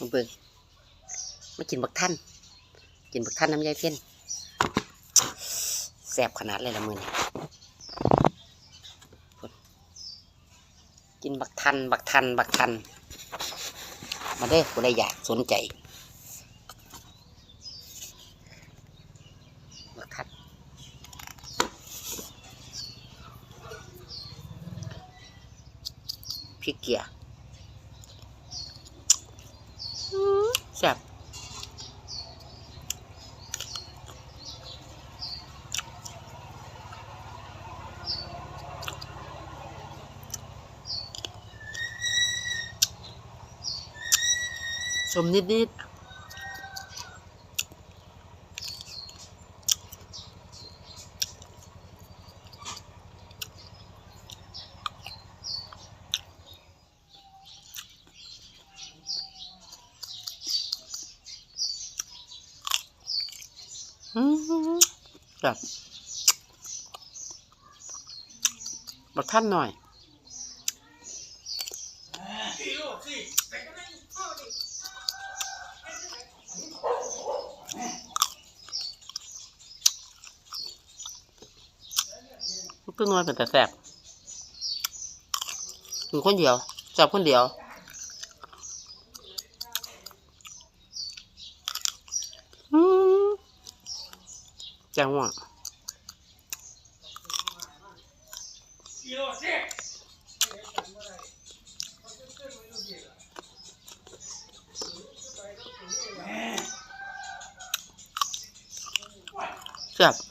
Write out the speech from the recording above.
มาเบิ่งมากินบักท่านกินบักท่านน้ำยายเพี้ยนแซ่บขนาดเลยละมือนี่กินบักทันมาเด้อกูได้อยากสนใจบักทันพริกเกียแซ่บสมนิดแบบบักท่านหน่อยก็นอนเป็นแต่แสบอยู่คนเดียวจับคนเดียวจังหวะแซ่บ